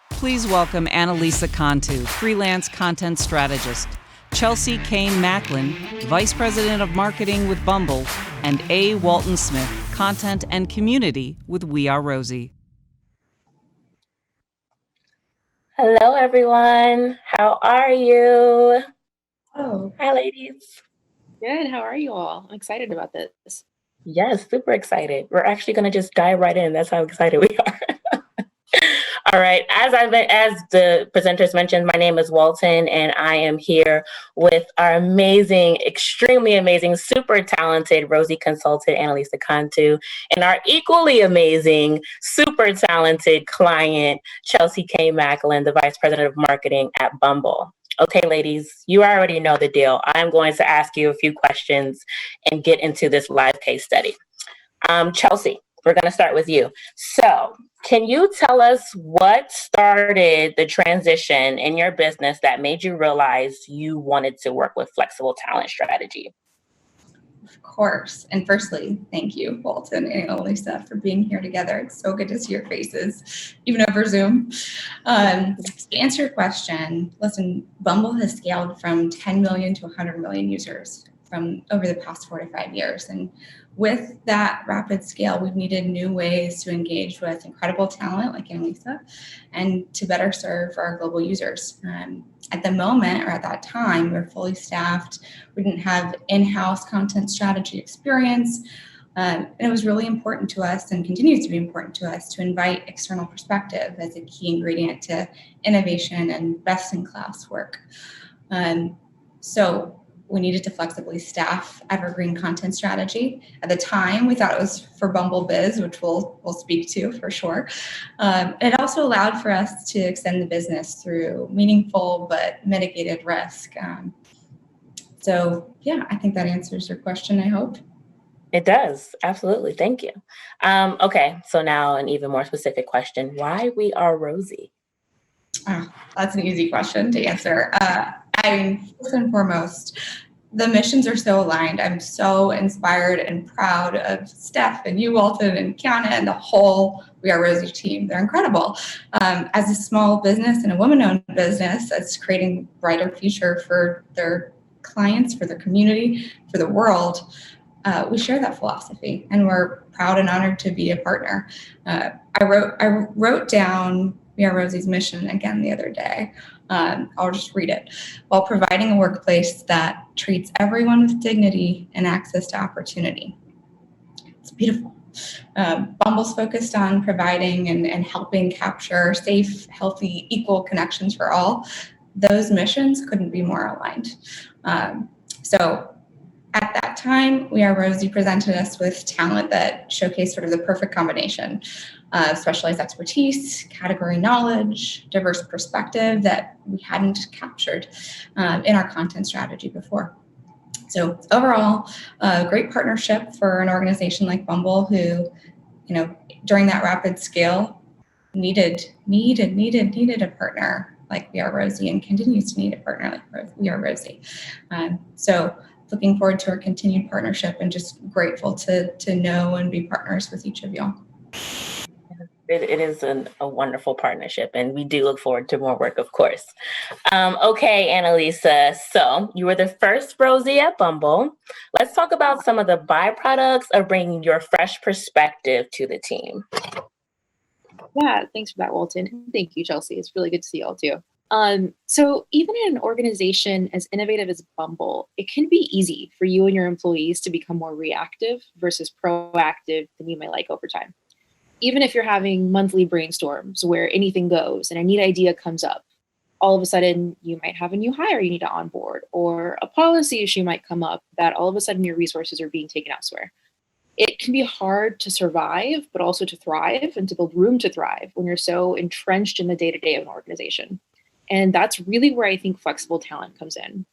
Please welcome Analisa Cantu, Freelance Content Strategist, Cain Maclin, Vice President of Marketing with Bumble, and Walton Smith, Content and Community with We Are Rosie. Hello, everyone. How are you? Oh, Hi, ladies. good. How are you all? I'm excited about this. Yes, super excited. We're actually going to just dive right in. That's how excited we are. All right. As the presenters mentioned, my name is Walton, and I am here with our amazing, extremely amazing, super talented Rosie consultant, Analisa Cantu, and our equally amazing, super talented client, Cain Maclin, the Vice President of Marketing at Bumble. Okay, ladies, you already know the deal. I'm going to ask you a few questions and get into this live case study. Chelsea, we're going to start with you. So, can you tell us what started the transition in your business that made you realize you wanted to work with flexible talent strategy? Of course. And firstly, thank you, Walton and Analisa, for being here together. It's so good to see your faces, even over Zoom. To answer your question, listen, Bumble has scaled from 10 million to 100 million users from over the past 4 to 5 years. And with that rapid scale, we've needed new ways to engage with incredible talent like Analisa and to better serve our global users. At the moment, or at that time, we were fully staffed. We didn't have in-house content strategy experience. And it was really important to us and continues to be important to us to invite external perspective as a key ingredient to innovation and best-in-class work. So we needed to flexibly staff evergreen content strategy. At the time, we thought it was for Bumble Biz, which we'll speak to for sure. It also allowed for us to extend the business through meaningful but mitigated risk. So yeah, I think that answers your question, I hope. It does. Absolutely. Thank you. Okay, so now an even more specific question. Why We Are Rosie? Oh, that's an easy question to answer. First and foremost, the missions are so aligned. I'm so inspired and proud of Steph and you, Walton, and Kiana, and the whole We Are Rosie team. They're incredible. As a small business and a woman-owned business that's creating a brighter future for their clients, for their community, for the world, we share that philosophy, and we're proud and honored to be a partner. I wrote down We Are Rosie's mission again the other day. I'll just read it. While providing a workplace that treats everyone with dignity and access to opportunity. It's beautiful. Bumble's focused on providing and helping capture safe, healthy, equal connections for all. Those missions couldn't be more aligned. So at that time, We Are Rosie presented us with talent that showcased sort of the perfect combination of specialized expertise, category knowledge, diverse perspective that we hadn't captured in our content strategy before. So overall, a great partnership for an organization like Bumble who, during that rapid scale, needed a partner like We Are Rosie and continues to need a partner like We Are Rosie. So looking forward to our continued partnership and just grateful to know and be partners with each of y'all. It is a wonderful partnership, and we do look forward to more work, of course. Okay, Analisa, so you were the first Rosie at Bumble. Let's talk about some of the byproducts of bringing your fresh perspective to the team. Yeah, thanks for that, Walton. Thank you, Chelsea. It's really good to see you all too. So even in an organization as innovative as Bumble, it can be easy for you and your employees to become more reactive versus proactive than you may like over time. Even if you're having monthly brainstorms where anything goes and a neat idea comes up, all of a sudden you might have a new hire you need to onboard, or a policy issue might come up that all of a sudden your resources are being taken elsewhere. It can be hard to survive, but also to thrive and to build room to thrive when you're so entrenched in the day-to-day of an organization. And that's really where I think flexible talent comes in.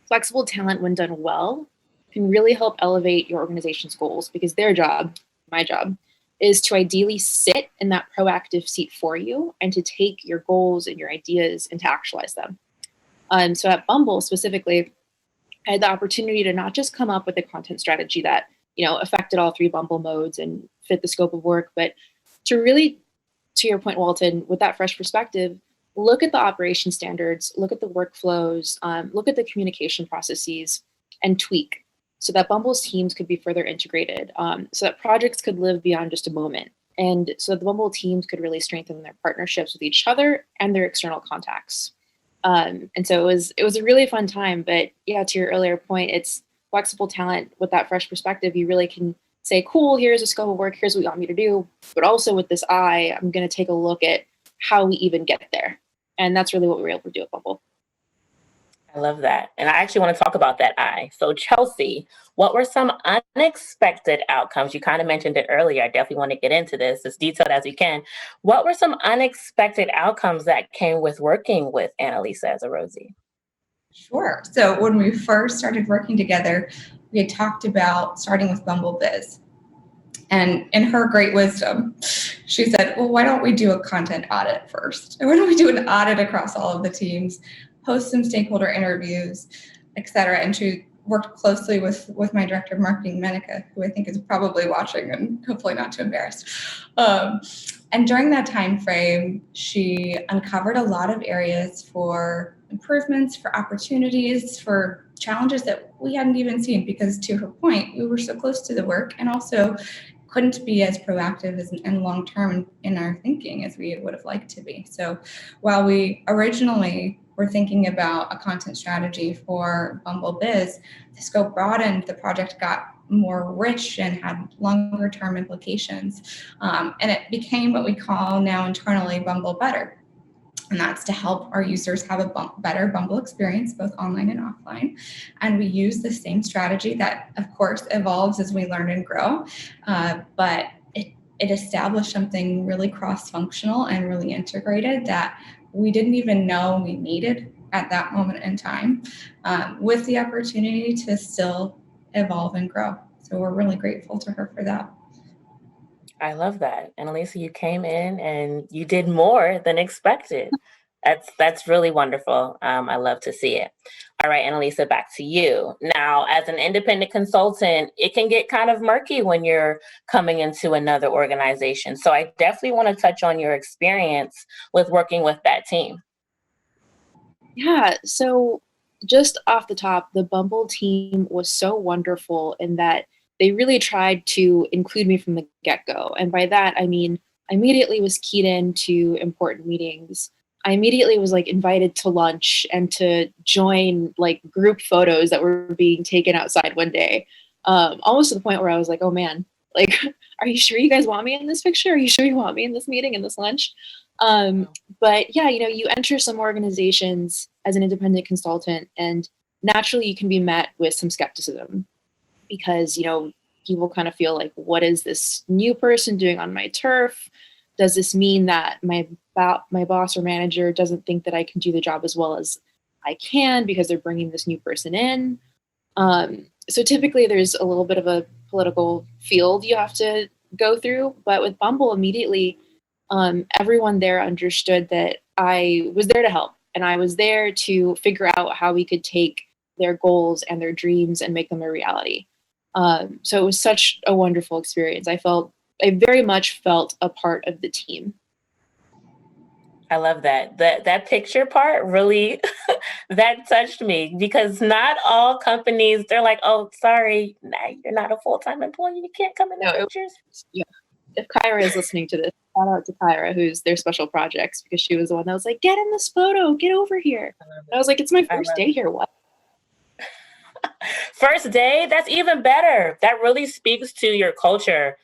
Flexible talent, when done well, can really help elevate your organization's goals, because their job, my job, is to ideally sit in that proactive seat for you and to take your goals and your ideas and to actualize them. So at Bumble specifically, I had the opportunity to not just come up with a content strategy that affected all 3 Bumble modes and fit the scope of work, but to really to your point, Walton, with that fresh perspective, look at the operation standards, look at the workflows, look at the communication processes, and tweak so that Bumble's teams could be further integrated, so that projects could live beyond just a moment, and so that the Bumble teams could really strengthen their partnerships with each other and their external contacts. And so it was a really fun time. But yeah, to your earlier point, it's flexible talent with that fresh perspective. You really can say, cool, here's a scope of work, here's what you want me to do. But also with this eye, I'm going to take a look at how we even get there. And that's really what we were able to do at Bumble. I love that. And I actually want to talk about that eye. So Chelsea, what were some unexpected outcomes? You kind of mentioned it earlier. I definitely want to get into this as detailed as we can. What were some unexpected outcomes that came with working with Analisa as a Rosie? Sure. So when we first started working together, we had talked about starting with Bumble Biz. And in her great wisdom, she said, well, why don't we do a content audit first? And why don't we do an audit across all of the teams, host some stakeholder interviews, et cetera. And she worked closely with my director of marketing, Menica, who I think is probably watching and hopefully not too embarrassed. And during that time frame, she uncovered a lot of areas for improvements, for opportunities, for challenges that we hadn't even seen, because to her point, we were so close to the work and also couldn't be as proactive and long-term in our thinking as we would have liked to be. So while we originally were thinking about a content strategy for Bumble Biz, the scope broadened, the project got more rich and had longer term implications. And it became what we call now internally Bumble Better. And that's to help our users have a better Bumble experience, both online and offline. And we use the same strategy that, of course, evolves as we learn and grow. But it established something really cross-functional and really integrated that we didn't even know we needed at that moment in time, with the opportunity to still evolve and grow. So we're really grateful to her for that. I love that. Analisa, you came in and you did more than expected. That's really wonderful. I love to see it. All right, Analisa, back to you. Now, as an independent consultant, it can get kind of murky when you're coming into another organization. So I definitely want to touch on your experience with working with that team. Yeah, so just off the top, the Bumble team was so wonderful in that they really tried to include me from the get-go. And by that, I mean, I immediately was keyed into important meetings. I immediately was like invited to lunch and to join like group photos that were being taken outside one day. Almost to the point where I was like, oh man, like, are you sure you guys want me in this picture? Are you sure you want me in this meeting, in this lunch? But yeah, you enter some organizations as an independent consultant and naturally you can be met with some skepticism because, people kind of feel like, what is this new person doing on my turf? Does this mean that my boss or manager doesn't think that I can do the job as well as I can because they're bringing this new person in? So typically there's a little bit of a political field you have to go through, but with Bumble immediately, everyone there understood that I was there to help and I was there to figure out how we could take their goals and their dreams and make them a reality. So it was such a wonderful experience. I very much felt a part of the team. I love that. That picture part really, that touched me because not all companies, they're like, oh, sorry, you're not a full-time employee. You can't come in the pictures. Yeah. If Kyra is listening to this, shout out to Kyra, who's their special projects, because she was the one that was like, get in this photo, get over here. I was like, it's my first day here. What? First day? That's even better. That really speaks to your culture,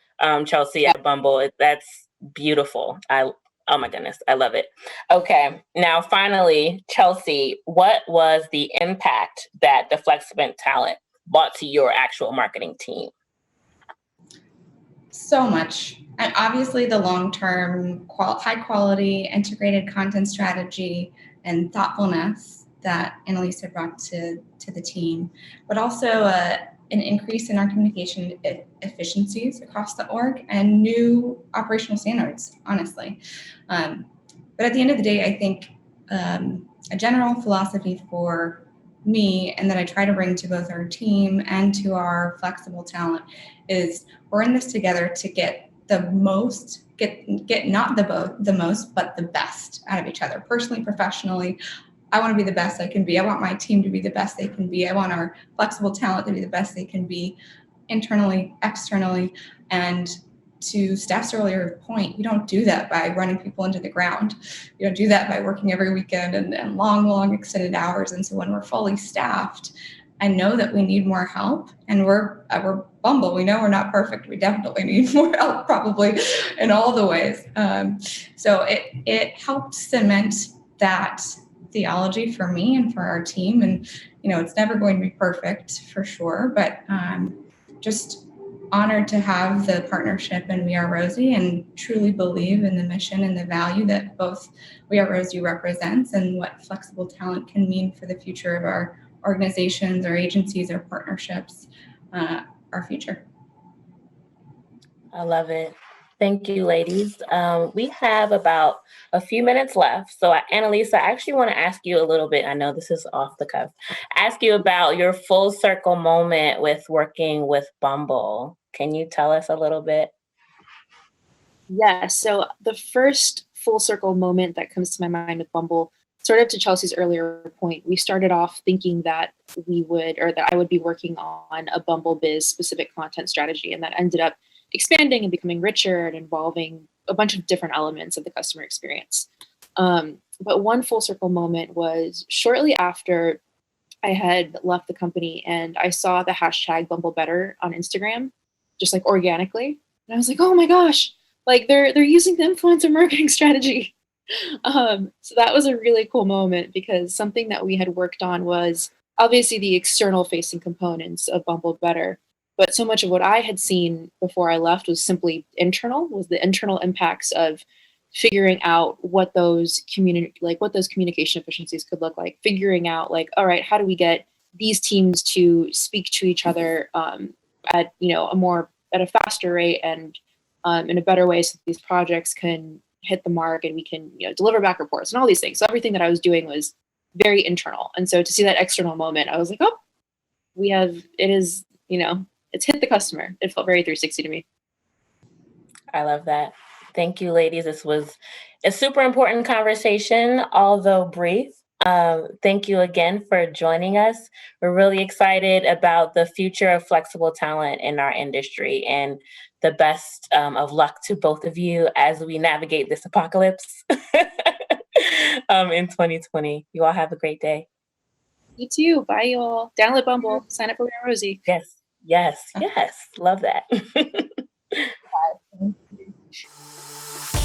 Chelsea, at Bumble. That's beautiful. Oh my goodness, I love it. Okay, now finally, Chelsea, what was the impact that the flexible talent brought to your actual marketing team? So much. And obviously the long-term high quality integrated content strategy and thoughtfulness that Analisa brought to the team, but also an increase in our communication efficiencies across the org and new operational standards, honestly. But at the end of the day, I think a general philosophy for me and that I try to bring to both our team and to our flexible talent is we're in this together to get the most, get not the most, but the best out of each other, personally, professionally. I want to be the best I can be. I want my team to be the best they can be. I want our flexible talent to be the best they can be, internally, externally. And to Steph's earlier point, you don't do that by running people into the ground. You don't do that by working every weekend and long extended hours. And so when we're fully staffed, I know that we need more help, and we're Bumble. We know we're not perfect. We definitely need more help, probably in all the ways. So it helped cement that theology for me and for our team. And it's never going to be perfect for sure, but just honored to have the partnership in We Are Rosie, and truly believe in the mission and the value that both We Are Rosie represents and what flexible talent can mean for the future of our organizations, our agencies, our partnerships, our future. I love it. Thank you, ladies. We have about a few minutes left. So, Analisa, I actually want to ask you a little bit. I know this is off the cuff. Ask you about your full circle moment with working with Bumble. Can you tell us a little bit? Yeah, so the first full circle moment that comes to my mind with Bumble, sort of to Chelsea's earlier point, we started off thinking that that I would be working on a Bumble Biz specific content strategy, and that ended up expanding and becoming richer and involving a bunch of different elements of the customer experience. But one full circle moment was shortly after I had left the company, and I saw the hashtag Bumble Better on Instagram, just like organically. And I was like, oh my gosh, like they're using the influencer marketing strategy. So that was a really cool moment, because something that we had worked on was obviously the external facing components of Bumble Better. But so much of what I had seen before I left was simply was the internal impacts of figuring out what those communication efficiencies could look like, figuring out like, all right, how do we get these teams to speak to each other at a faster rate and in a better way, so these projects can hit the mark and we can deliver back reports and all these things. So everything that I was doing was very internal. And so to see that external moment, I was like, oh, it's hit the customer. It felt very 360 to me. I love that. Thank you, ladies. This was a super important conversation, although brief. Thank you again for joining us. We're really excited about the future of flexible talent in our industry, and the best of luck to both of you as we navigate this apocalypse in 2020. You all have a great day. You too. Bye, you all. Download Bumble. Sign up for We Are Rosie. Yes. Love that. Bye.